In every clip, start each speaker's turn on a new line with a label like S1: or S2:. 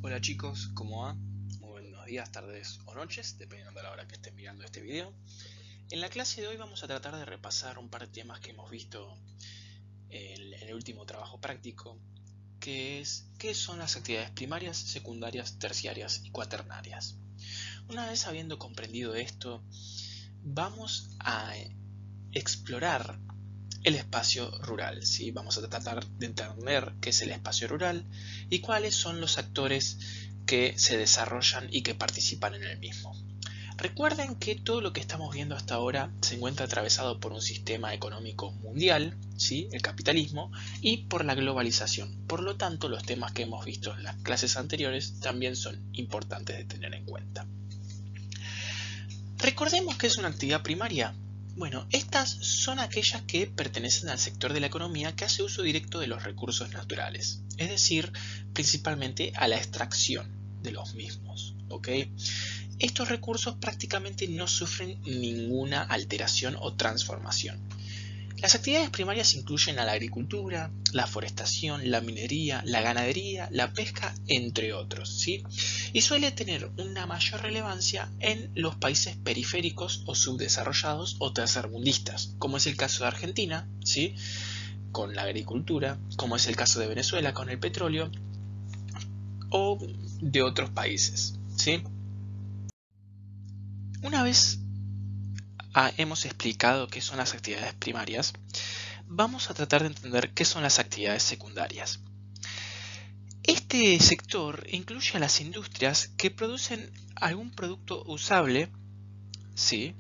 S1: Hola chicos, ¿cómo va? Muy buenos días, tardes o noches, dependiendo de la hora que estén mirando este video. En la clase de hoy vamos a tratar de repasar un par de temas que hemos visto en el último trabajo práctico, que es qué son las actividades primarias, secundarias, terciarias y cuaternarias. Una vez habiendo comprendido esto, vamos a explorar el espacio rural, ¿sí? Vamos a tratar de entender qué es el espacio rural y cuáles son los actores que se desarrollan y que participan en el mismo. Recuerden que todo lo que estamos viendo hasta ahora se encuentra atravesado por un sistema económico mundial, ¿sí? El capitalismo, y por la globalización. Por lo tanto, los temas que hemos visto en las clases anteriores también son importantes de tener en cuenta. Recordemos que es una actividad primaria. Bueno, estas son aquellas que pertenecen al sector de la economía que hace uso directo de los recursos naturales, es decir, principalmente a la extracción de los mismos, ¿ok? Estos recursos prácticamente no sufren ninguna alteración o transformación. Las actividades primarias incluyen a la agricultura, la forestación, la minería, la ganadería, la pesca, entre otros, ¿sí? Y suele tener una mayor relevancia en los países periféricos o subdesarrollados o tercermundistas, como es el caso de Argentina, ¿sí? Con la agricultura, como es el caso de Venezuela con el petróleo, o de otros países, ¿sí? Una vez hemos explicado qué son las actividades primarias, vamos a tratar de entender qué son las actividades secundarias. Este sector incluye a las industrias que producen algún producto usable, ¿sí?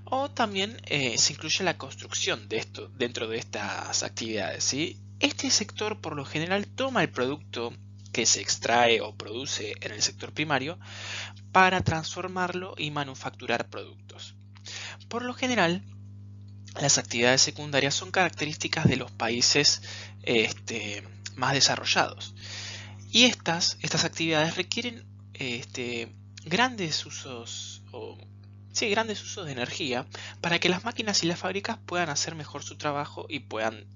S1: O también se incluye la construcción de esto dentro de estas actividades, ¿sí? Este sector por lo general toma el producto que se extrae o produce en el sector primario para transformarlo y manufacturar productos. Por lo general, las actividades secundarias son características de los países más desarrollados. Y estas actividades requieren grandes usos grandes usos de energía para que las máquinas y las fábricas puedan hacer mejor su trabajo y puedan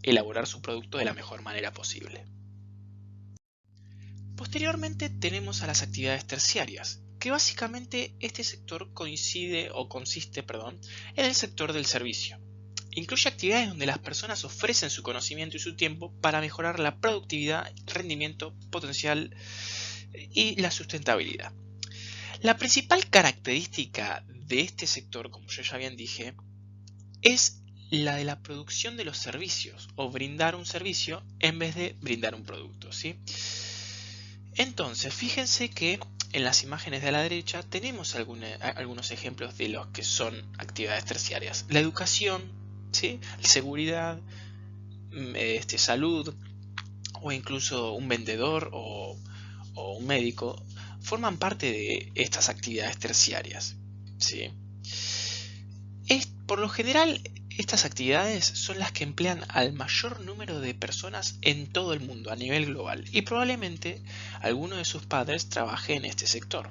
S1: elaborar su producto de la mejor manera posible. Posteriormente tenemos a las actividades terciarias, que básicamente este sector consiste en el sector del servicio. Incluye actividades donde las personas ofrecen su conocimiento y su tiempo para mejorar la productividad, rendimiento, potencial y la sustentabilidad. La principal característica de este sector, como yo ya bien dije, es la de la producción de los servicios o brindar un servicio en vez de brindar un producto, ¿sí? Entonces, fíjense que en las imágenes de la derecha tenemos algunos ejemplos de los que son actividades terciarias. La educación, ¿sí? Seguridad, salud o incluso un vendedor o un médico forman parte de estas actividades terciarias, ¿sí? Por lo general, estas actividades son las que emplean al mayor número de personas en todo el mundo a nivel global y probablemente alguno de sus padres trabaje en este sector.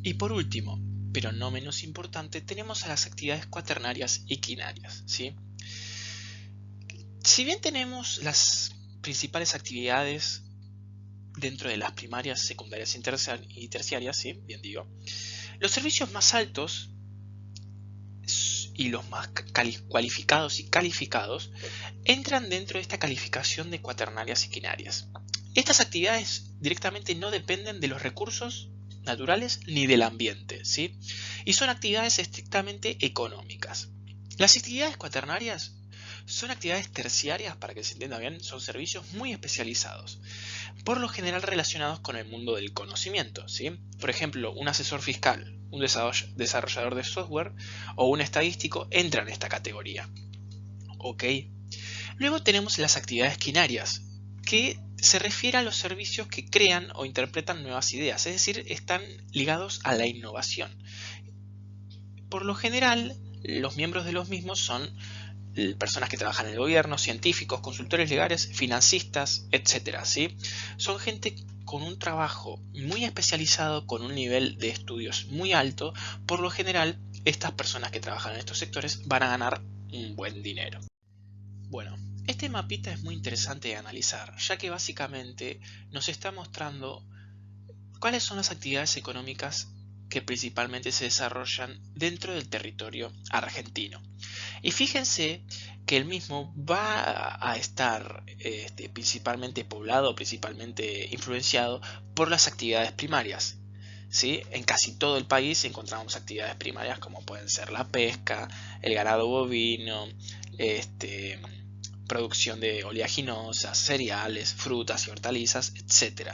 S1: Y por último, pero no menos importante, tenemos a las actividades cuaternarias y quinarias, ¿sí? Si bien tenemos las principales actividades dentro de las primarias, secundarias y terciarias, ¿sí? Bien digo, los servicios más altos y los más cualificados y calificados entran dentro de esta calificación de cuaternarias y quinarias. Estas actividades directamente no dependen de los recursos naturales ni del ambiente, ¿sí? Y son actividades estrictamente económicas. Las actividades cuaternarias son actividades terciarias, para que se entienda bien, son servicios muy especializados, por lo general relacionados con el mundo del conocimiento, ¿sí? Por ejemplo, un asesor fiscal, un desarrollador de software o un estadístico entran en esta categoría, ¿ok? Luego tenemos las actividades quinarias, que se refiere a los servicios que crean o interpretan nuevas ideas, es decir, están ligados a la innovación. Por lo general, los miembros de los mismos son personas que trabajan en el gobierno, científicos, consultores legales, financistas, etc., ¿sí? Son gente con un trabajo muy especializado, con un nivel de estudios muy alto. Por lo general, estas personas que trabajan en estos sectores van a ganar un buen dinero. Bueno, Este mapita es muy interesante de analizar, ya que básicamente nos está mostrando cuáles son las actividades económicas que principalmente se desarrollan dentro del territorio argentino. Y fíjense que el mismo va a estar principalmente poblado, principalmente influenciado por las actividades primarias. ¿Sí? En casi todo el país encontramos actividades primarias como pueden ser la pesca, el ganado bovino, producción de oleaginosas, cereales, frutas y hortalizas, etc.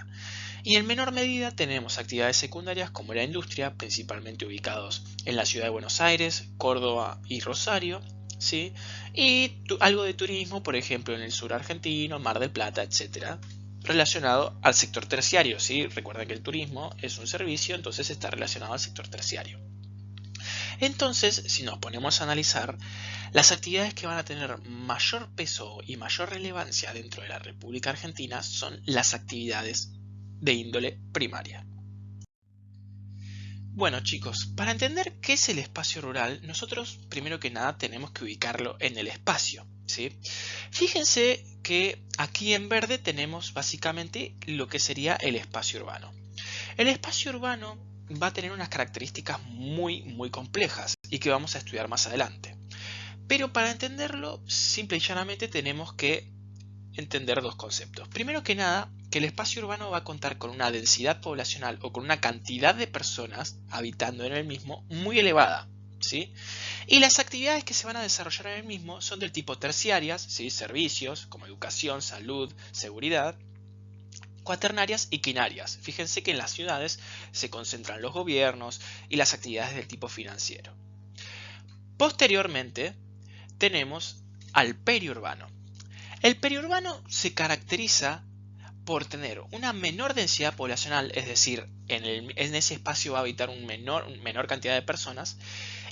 S1: Y en menor medida tenemos actividades secundarias como la industria, principalmente ubicados en la ciudad de Buenos Aires, Córdoba y Rosario, ¿sí? Y algo de turismo, por ejemplo, en el sur argentino, Mar del Plata, etc., relacionado al sector terciario, ¿sí? Recuerden que el turismo es un servicio, entonces está relacionado al sector terciario. Entonces, si nos ponemos a analizar, las actividades que van a tener mayor peso y mayor relevancia dentro de la República Argentina son las actividades de índole primaria. Bueno chicos, para entender qué es el espacio rural, nosotros primero que nada tenemos que ubicarlo en el espacio, ¿sí? Fíjense que aquí en verde tenemos básicamente lo que sería el espacio urbano. El espacio urbano va a tener unas características muy complejas y que vamos a estudiar más adelante. Pero para entenderlo, simple y llanamente tenemos que entender dos conceptos. Primero que nada, que el espacio urbano va a contar con una densidad poblacional o con una cantidad de personas habitando en el mismo muy elevada, ¿sí? Y las actividades que se van a desarrollar en el mismo son del tipo terciarias, ¿sí? Servicios como educación, salud, seguridad, cuaternarias y quinarias. Fíjense que en las ciudades se concentran los gobiernos y las actividades del tipo financiero. Posteriormente tenemos al periurbano. El periurbano se caracteriza por tener una menor densidad poblacional, es decir, en ese espacio va a habitar una menor cantidad de personas,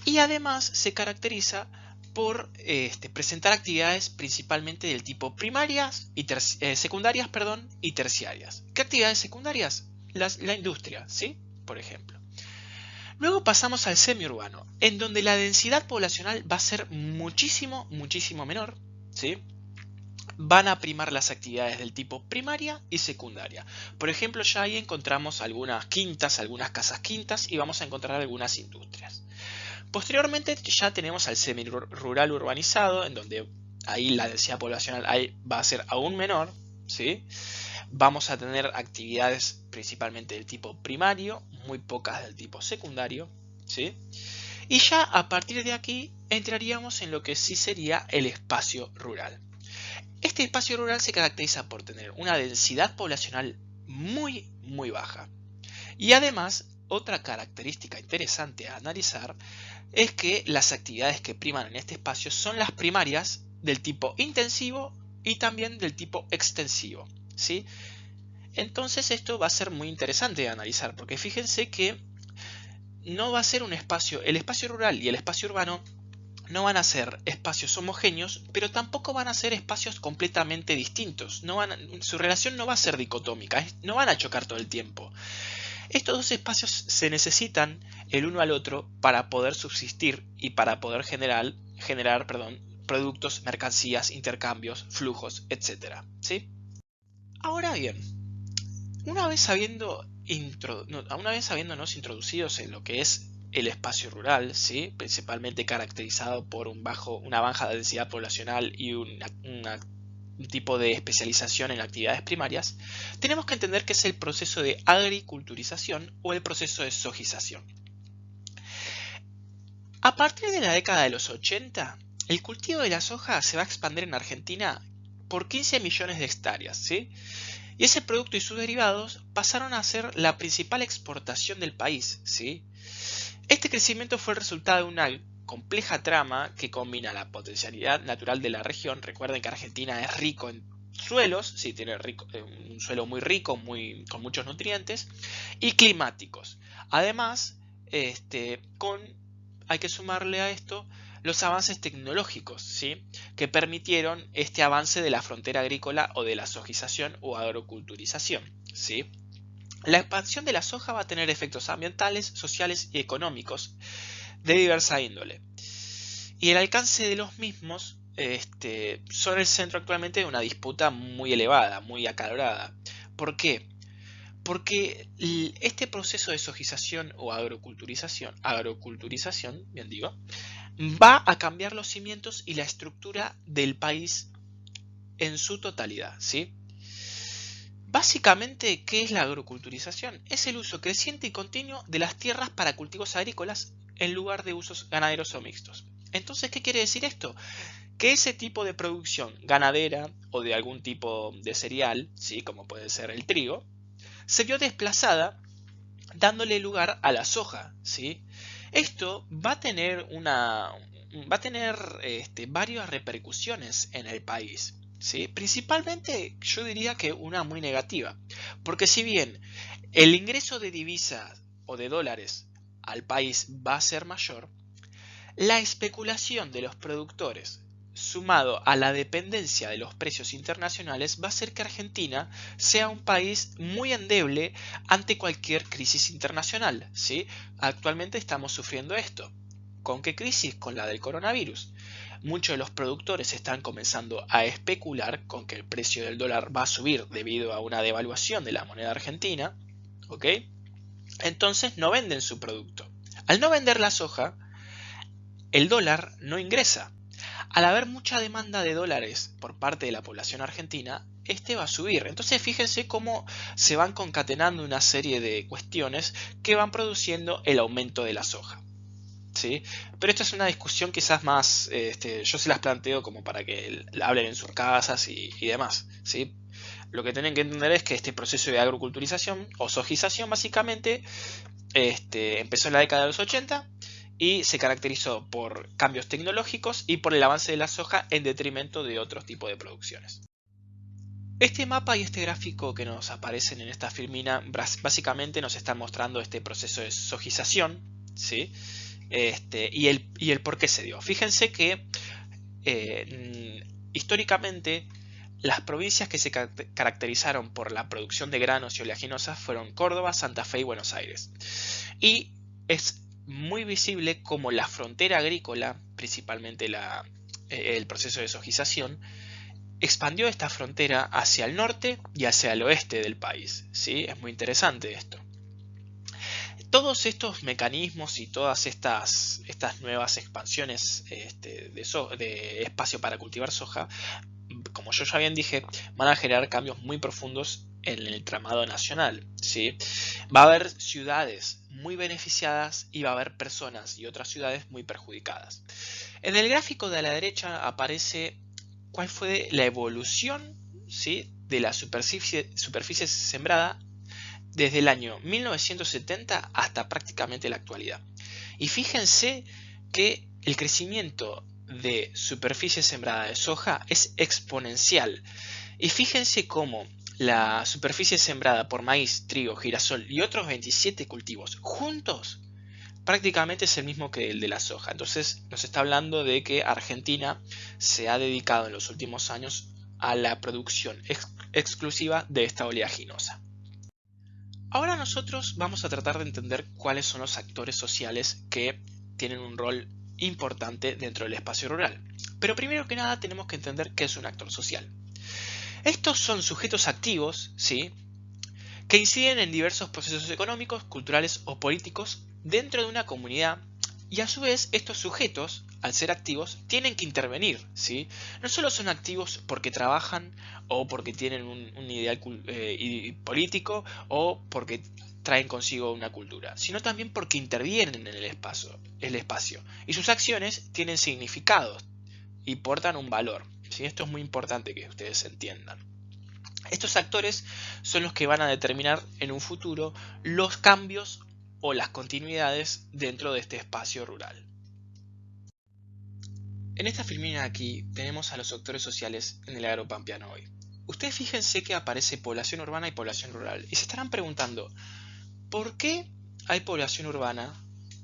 S1: y además se caracteriza por presentar actividades principalmente del tipo primarias y secundarias, y terciarias. ¿Qué actividades secundarias? La industria, ¿sí? Por ejemplo. Luego pasamos al semiurbano, en donde la densidad poblacional va a ser muchísimo menor, ¿sí? Van a primar las actividades del tipo primaria y secundaria. Por ejemplo, ya ahí encontramos algunas quintas, algunas casas quintas y vamos a encontrar algunas industrias. Posteriormente ya tenemos al semi-rural urbanizado, en donde ahí la densidad poblacional va a ser aún menor, ¿sí? Vamos a tener actividades principalmente del tipo primario, muy pocas del tipo secundario, ¿sí? Y ya a partir de aquí entraríamos en lo que sí sería el espacio rural. Este espacio rural se caracteriza por tener una densidad poblacional muy baja. Y además, otra característica interesante a analizar es que las actividades que priman en este espacio son las primarias del tipo intensivo y también del tipo extensivo, ¿sí? Entonces esto va a ser muy interesante de analizar, porque fíjense que no va a ser un espacio, el espacio rural y el espacio urbano no van a ser espacios homogéneos, pero tampoco van a ser espacios completamente distintos. Su relación no va a ser dicotómica, no van a chocar todo el tiempo. Estos dos espacios se necesitan el uno al otro para poder subsistir y para poder generar productos, mercancías, intercambios, flujos, etc. ¿Sí? Ahora bien, una vez habiéndonos introducidos en lo que es el espacio rural, ¿sí? Principalmente caracterizado por una baja densidad poblacional y un tipo de especialización en actividades primarias, tenemos que entender que es el proceso de agriculturización o el proceso de sojización. A partir de la década de los 80, el cultivo de la soja se va a expandir en Argentina por 15 millones de hectáreas, ¿sí? Y ese producto y sus derivados pasaron a ser la principal exportación del país, ¿sí? Este crecimiento fue el resultado de una compleja trama que combina la potencialidad natural de la región. Recuerden que Argentina es rico en suelos, sí, tiene un suelo muy rico, con muchos nutrientes, y climáticos. Además, hay que sumarle a esto los avances tecnológicos, ¿sí? Que permitieron este avance de la frontera agrícola o de la sojización o agroculturización, ¿sí? La expansión de la soja va a tener efectos ambientales, sociales y económicos de diversa índole. Y el alcance de los mismos son el centro actualmente de una disputa muy elevada, muy acalorada. ¿Por qué? Porque este proceso de sojización o agroculturización, bien digo, va a cambiar los cimientos y la estructura del país en su totalidad, ¿sí? Básicamente, ¿qué es la agroculturización? Es el uso creciente y continuo de las tierras para cultivos agrícolas en lugar de usos ganaderos o mixtos. Entonces, ¿qué quiere decir esto? Que ese tipo de producción ganadera o de algún tipo de cereal, ¿sí? Como puede ser el trigo, se vio desplazada dándole lugar a la soja, ¿sí? Esto va a tener varias repercusiones en el país, ¿sí? Principalmente yo diría que una muy negativa, porque si bien el ingreso de divisas o de dólares al país va a ser mayor, la especulación de los productores, sumado a la dependencia de los precios internacionales, va a hacer que Argentina sea un país muy endeble ante cualquier crisis internacional, ¿sí? Actualmente estamos sufriendo esto. ¿Con qué crisis? Con la del coronavirus. Muchos de los productores están comenzando a especular con que el precio del dólar va a subir debido a una devaluación de la moneda argentina, ¿ok? Entonces no venden su producto. Al no vender la soja, el dólar no ingresa. Al haber mucha demanda de dólares por parte de la población argentina, este va a subir. Entonces fíjense cómo se van concatenando una serie de cuestiones que van produciendo el aumento de la soja, ¿sí? Pero esta es una discusión quizás más, yo se las planteo como para que la hablen en sus casas y demás, ¿sí? Lo que tienen que entender es que este proceso de agroculturización o sojización básicamente empezó en la década de los 80 y se caracterizó por cambios tecnológicos y por el avance de la soja en detrimento de otros tipos de producciones. Este mapa y este gráfico que nos aparecen en esta filmina básicamente nos están mostrando este proceso de sojización, ¿sí? Y el por qué se dio. Fíjense que históricamente las provincias que se caracterizaron por la producción de granos y oleaginosas fueron Córdoba, Santa Fe y Buenos Aires. Y es muy visible como la frontera agrícola, principalmente el proceso de sojización, expandió esta frontera hacia el norte y hacia el oeste del país, ¿sí? Es muy interesante esto. Todos estos mecanismos y todas estas nuevas expansiones de espacio para cultivar soja, como yo ya bien dije, van a generar cambios muy profundos en el tramado nacional, ¿sí? Va a haber ciudades muy beneficiadas y va a haber personas y otras ciudades muy perjudicadas. En el gráfico de la derecha aparece cuál fue la evolución, ¿sí?, de la superficie sembrada desde el año 1970 hasta prácticamente la actualidad. Y fíjense que el crecimiento de superficie sembrada de soja es exponencial. Y fíjense cómo la superficie sembrada por maíz, trigo, girasol y otros 27 cultivos juntos prácticamente es el mismo que el de la soja. Entonces nos está hablando de que Argentina se ha dedicado en los últimos años a la producción exclusiva de esta oleaginosa. Ahora nosotros vamos a tratar de entender cuáles son los actores sociales que tienen un rol importante dentro del espacio rural. Pero primero que nada tenemos que entender qué es un actor social. Estos son sujetos activos, ¿sí?, que inciden en diversos procesos económicos, culturales o políticos dentro de una comunidad, y a su vez estos sujetos, al ser activos, tienen que intervenir, ¿sí? No solo son activos porque trabajan o porque tienen un ideal político o porque traen consigo una cultura, sino también porque intervienen en el espacio y sus acciones tienen significados y portan un valor, ¿sí? Esto es muy importante que ustedes entiendan. Estos actores son los que van a determinar en un futuro los cambios o las continuidades dentro de este espacio rural. En esta filmina aquí tenemos a los actores sociales en el agropampeano hoy. Ustedes fíjense que aparece población urbana y población rural y se estarán preguntando ¿por qué hay población urbana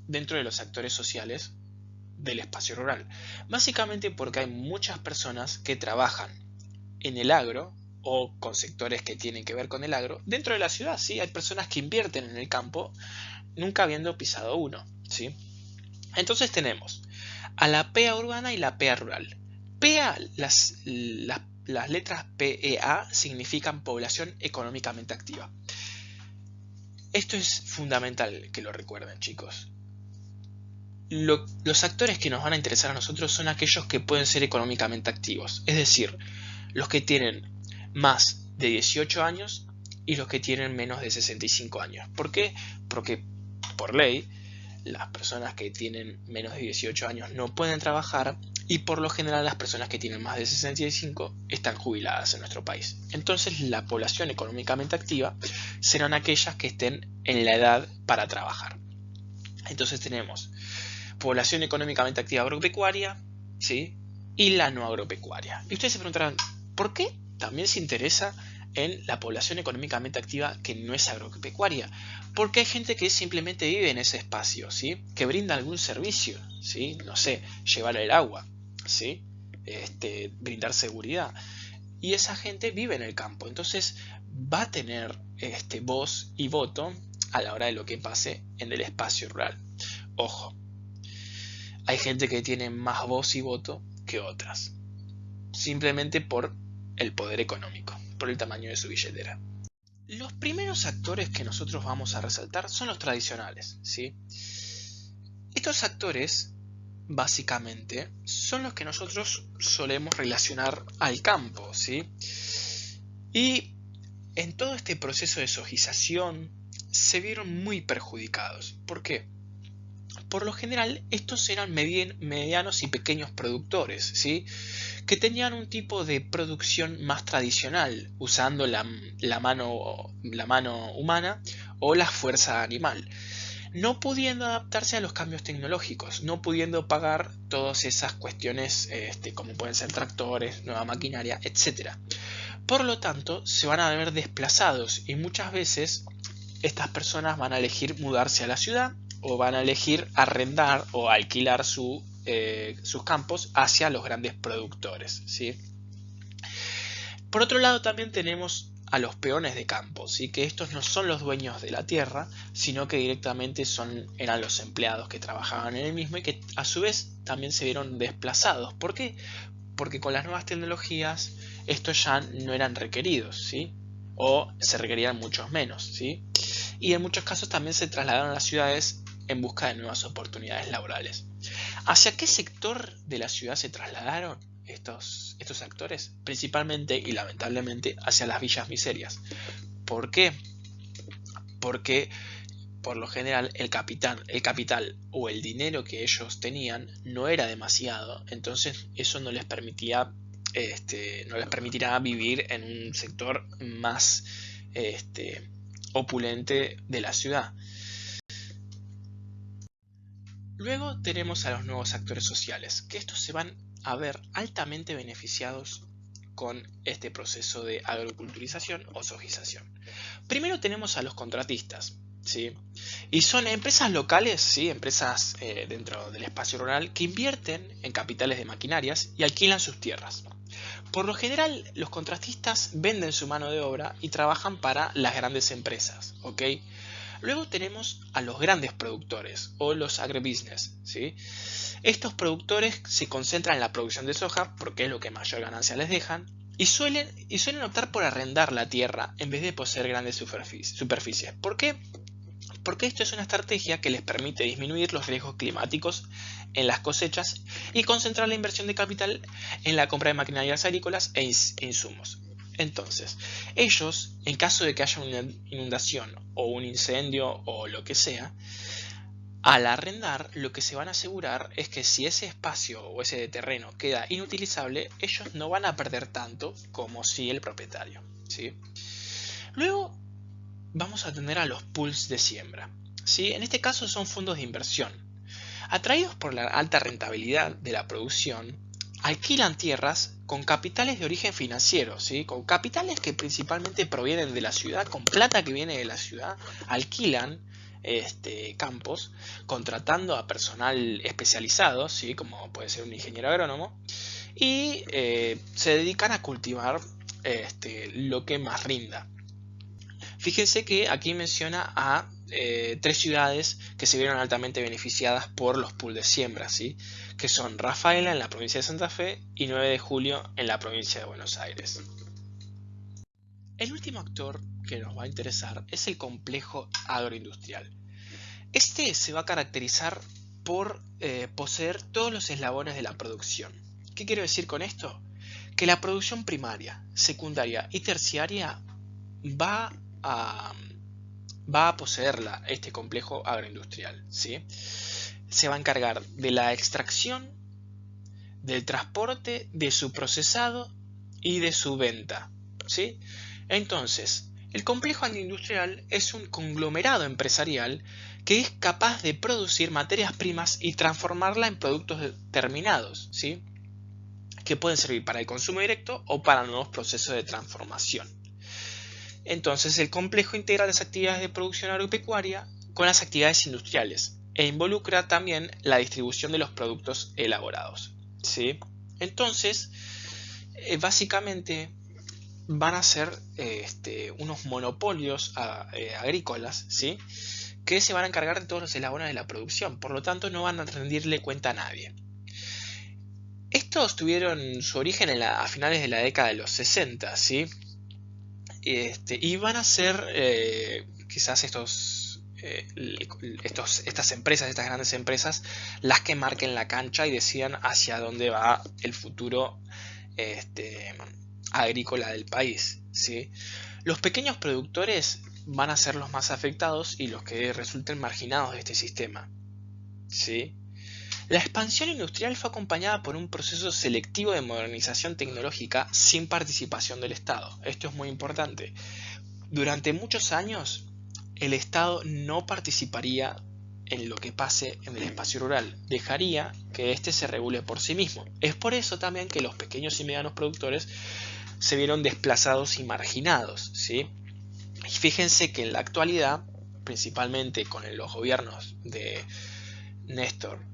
S1: dentro de los actores sociales del espacio rural? Básicamente porque hay muchas personas que trabajan en el agro o con sectores que tienen que ver con el agro dentro de la ciudad, ¿sí? Hay personas que invierten en el campo nunca habiendo pisado uno, ¿sí? Entonces tenemos a la PEA urbana y la PEA rural. PEA, las letras PEA significan población económicamente activa. Esto es fundamental que lo recuerden, chicos. Los actores que nos van a interesar a nosotros son aquellos que pueden ser económicamente activos, es decir, los que tienen más de 18 años y los que tienen menos de 65 años. ¿Por qué? Porque por ley las personas que tienen menos de 18 años no pueden trabajar y por lo general las personas que tienen más de 65 están jubiladas en nuestro país. Entonces la población económicamente activa serán aquellas que estén en la edad para trabajar. Entonces tenemos población económicamente activa agropecuaria, ¿sí? Y la no agropecuaria. Y ustedes se preguntarán, ¿por qué también se interesa en la población económicamente activa que no es agropecuaria? Porque hay gente que simplemente vive en ese espacio, ¿sí? Que brinda algún servicio, ¿sí? No sé, llevar el agua, ¿sí? Brindar seguridad. Y esa gente vive en el campo, entonces va a tener voz y voto a la hora de lo que pase en el espacio rural. Ojo, hay gente que tiene más voz y voto que otras, simplemente por el poder económico, por el tamaño de su billetera. Los primeros actores que nosotros vamos a resaltar son los tradicionales, ¿sí? Estos actores, básicamente, son los que nosotros solemos relacionar al campo, ¿sí? Y en todo este proceso de sojización se vieron muy perjudicados. ¿Por qué? Por lo general, estos eran medianos y pequeños productores, ¿sí? Que tenían un tipo de producción más tradicional, usando la mano humana o la fuerza animal, no pudiendo adaptarse a los cambios tecnológicos, no pudiendo pagar todas esas cuestiones como pueden ser tractores, nueva maquinaria, etc. Por lo tanto, se van a ver desplazados y muchas veces estas personas van a elegir mudarse a la ciudad o van a elegir arrendar o alquilar sus campos hacia los grandes productores, ¿sí? Por otro lado también tenemos a los peones de campo, ¿sí? Que estos no son los dueños de la tierra, sino que directamente eran los empleados que trabajaban en el mismo y que a su vez también se vieron desplazados. ¿Por qué? Porque con las nuevas tecnologías estos ya no eran requeridos, ¿sí? O se requerían muchos menos, ¿sí? Y en muchos casos también se trasladaron a las ciudades en busca de nuevas oportunidades laborales. ¿Hacia qué sector de la ciudad se trasladaron estos actores? Principalmente y lamentablemente hacia las villas miserias. ¿Por qué? Porque por lo general el capital o el dinero que ellos tenían no era demasiado, entonces eso no les permitirá vivir en un sector más opulente de la ciudad. Luego tenemos a los nuevos actores sociales, que estos se van a ver altamente beneficiados con este proceso de agroculturización o sojización. Primero tenemos a los contratistas, ¿sí? Y son empresas locales, ¿sí? Empresas dentro del espacio rural que invierten en capitales de maquinarias y alquilan sus tierras. Por lo general, los contratistas venden su mano de obra y trabajan para las grandes empresas, ¿ok? Luego tenemos a los grandes productores o los agribusiness, ¿sí? Estos productores se concentran en la producción de soja porque es lo que mayor ganancia les dejan y suelen optar por arrendar la tierra en vez de poseer grandes superficies. ¿Por qué? Porque esto es una estrategia que les permite disminuir los riesgos climáticos en las cosechas y concentrar la inversión de capital en la compra de maquinarias agrícolas e insumos. Entonces, ellos, en caso de que haya una inundación o un incendio o lo que sea, al arrendar lo que se van a asegurar es que si ese espacio o ese terreno queda inutilizable, ellos no van a perder tanto como si el propietario, ¿sí? Luego vamos a tener a los pools de siembra, ¿sí? En este caso son fondos de inversión. Atraídos por la alta rentabilidad de la producción, alquilan tierras con capitales de origen financiero, ¿sí? Con capitales que principalmente provienen de la ciudad, con plata que viene de la ciudad, alquilan campos, contratando a personal especializado, ¿sí? Como puede ser un ingeniero agrónomo, y se dedican a cultivar lo que más rinda. Fíjense que aquí menciona a tres ciudades que se vieron altamente beneficiadas por los pools de siembra, ¿sí? Que son Rafaela en la provincia de Santa Fe y 9 de Julio en la provincia de Buenos Aires. El último actor que nos va a interesar es el complejo agroindustrial. Este se va a caracterizar por poseer todos los eslabones de la producción. ¿Qué quiero decir con esto? Que la producción primaria, secundaria y terciaria va a poseerla este complejo agroindustrial, ¿sí? Se va a encargar de la extracción, del transporte, de su procesado y de su venta, ¿sí? Entonces, el complejo agroindustrial es un conglomerado empresarial que es capaz de producir materias primas y transformarla en productos terminados, ¿sí? Que pueden servir para el consumo directo o para nuevos procesos de transformación. Entonces, el complejo integra las actividades de producción agropecuaria con las actividades industriales e involucra también la distribución de los productos elaborados, ¿sí? Entonces, básicamente van a ser unos monopolios agrícolas, ¿sí? Que se van a encargar de todos los eslabones de la producción, por lo tanto no van a rendirle cuenta a nadie. Estos tuvieron su origen a finales de la década de los 60, ¿sí? Y van a ser quizás estas empresas, estas grandes empresas, las que marquen la cancha y decidan hacia dónde va el futuro agrícola del país, ¿sí? Los pequeños productores van a ser los más afectados y los que resulten marginados de este sistema, ¿sí? La expansión industrial fue acompañada por un proceso selectivo de modernización tecnológica sin participación del Estado. Esto es muy importante. Durante muchos años, el Estado no participaría en lo que pase en el espacio rural. Dejaría que éste se regule por sí mismo. Es por eso también que los pequeños y medianos productores se vieron desplazados y marginados, ¿sí? Y fíjense que en la actualidad, principalmente con los gobiernos de Néstor,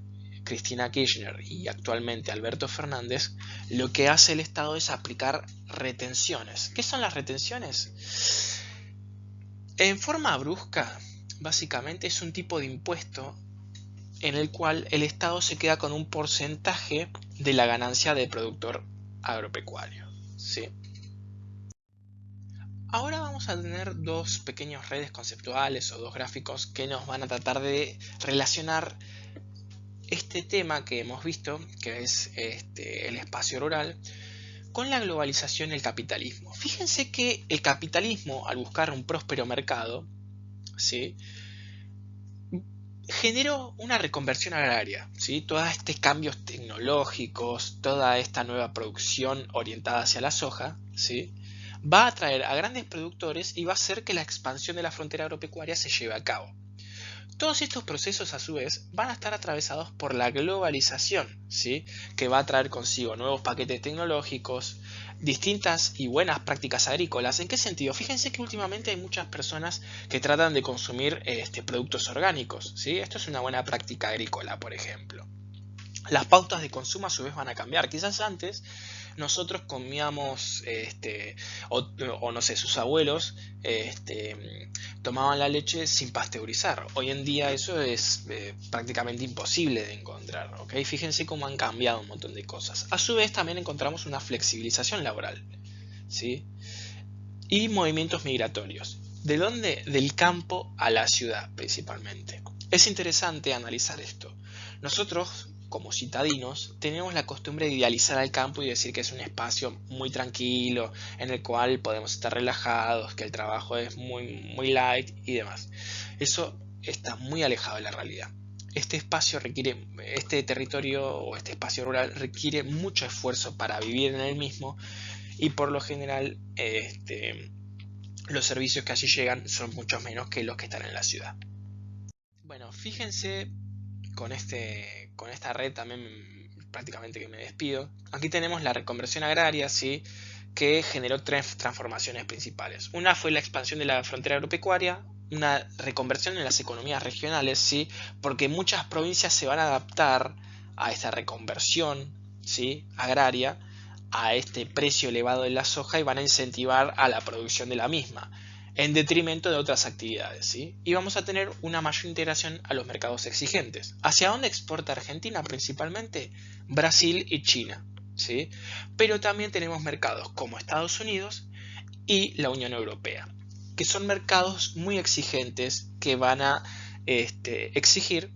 S1: Cristina Kirchner y actualmente Alberto Fernández, lo que hace el Estado es aplicar retenciones. ¿Qué son las retenciones? En forma brusca, básicamente es un tipo de impuesto en el cual el Estado se queda con un porcentaje de la ganancia del productor agropecuario, ¿sí? Ahora vamos a tener dos pequeñas redes conceptuales o dos gráficos que nos van a tratar de relacionar este tema que hemos visto, que es el espacio rural, con la globalización y el capitalismo. Fíjense que el capitalismo, al buscar un próspero mercado, ¿sí?, generó una reconversión agraria, ¿sí? Todos estos cambios tecnológicos, toda esta nueva producción orientada hacia la soja, ¿sí?, va a atraer a grandes productores y va a hacer que la expansión de la frontera agropecuaria se lleve a cabo. Todos estos procesos, a su vez, van a estar atravesados por la globalización, ¿sí?, que va a traer consigo nuevos paquetes tecnológicos, distintas y buenas prácticas agrícolas. ¿En qué sentido? Fíjense que últimamente hay muchas personas que tratan de consumir productos orgánicos, ¿sí? Esto es una buena práctica agrícola, por ejemplo. Las pautas de consumo a su vez van a cambiar. Quizás antes nosotros comíamos, o no sé, sus abuelos tomaban la leche sin pasteurizar. Hoy en día eso es prácticamente imposible de encontrar, ¿ok? Fíjense cómo han cambiado un montón de cosas. A su vez también encontramos una flexibilización laboral, ¿sí? Y movimientos migratorios. ¿De dónde? Del campo a la ciudad, principalmente. Es interesante analizar esto. Nosotros, como citadinos, tenemos la costumbre de idealizar al campo y decir que es un espacio muy tranquilo, en el cual podemos estar relajados, que el trabajo es muy light y demás. Eso está muy alejado de la realidad. Este territorio o este espacio rural requiere mucho esfuerzo para vivir en él mismo y por lo general los servicios que allí llegan son mucho menos que los que están en la ciudad. Bueno, fíjense con esta red también prácticamente que me despido. Aquí tenemos la reconversión agraria, ¿sí?, que generó tres transformaciones principales. Una fue la expansión de la frontera agropecuaria, una reconversión en las economías regionales, ¿sí?, porque muchas provincias se van a adaptar a esta reconversión, ¿sí?, agraria, a este precio elevado de la soja y van a incentivar a la producción de la misma. en detrimento de otras actividades, ¿sí? Y vamos a tener una mayor integración a los mercados exigentes. ¿Hacia dónde exporta Argentina principalmente? Brasil y China, ¿sí? Pero también tenemos mercados como Estados Unidos y la Unión Europea, que son mercados muy exigentes que van a exigir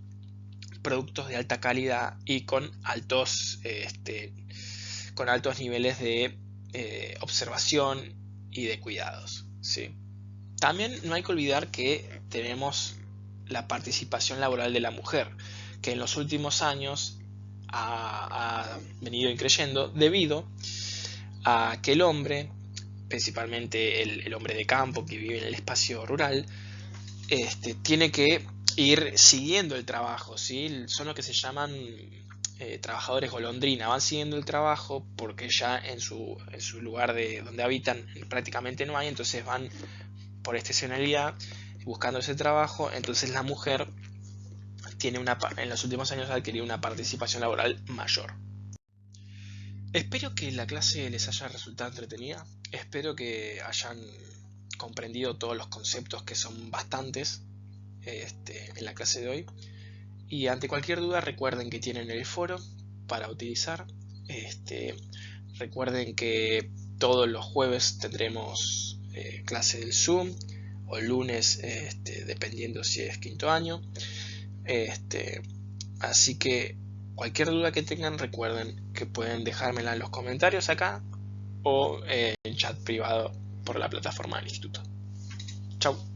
S1: productos de alta calidad y con altos niveles de observación y de cuidados, ¿sí? También no hay que olvidar que tenemos la participación laboral de la mujer, que en los últimos años ha venido increyendo debido a que el hombre, principalmente el hombre de campo que vive en el espacio rural, tiene que ir siguiendo el trabajo, ¿sí? Son lo que se llaman trabajadores golondrina, van siguiendo el trabajo porque ya en su lugar de donde habitan prácticamente no hay, entonces van por estacionalidad buscando ese trabajo. Entonces la mujer en los últimos años ha adquirido una participación laboral mayor. Espero que la clase les haya resultado entretenida, espero que hayan comprendido todos los conceptos, que son bastantes, en la clase de hoy. Y ante cualquier duda recuerden que tienen el foro para utilizar. Recuerden que todos los jueves tendremos clase del Zoom, o lunes, dependiendo si es quinto año. Así que cualquier duda que tengan, recuerden que pueden dejármela en los comentarios acá o en chat privado por la plataforma del instituto. Chau.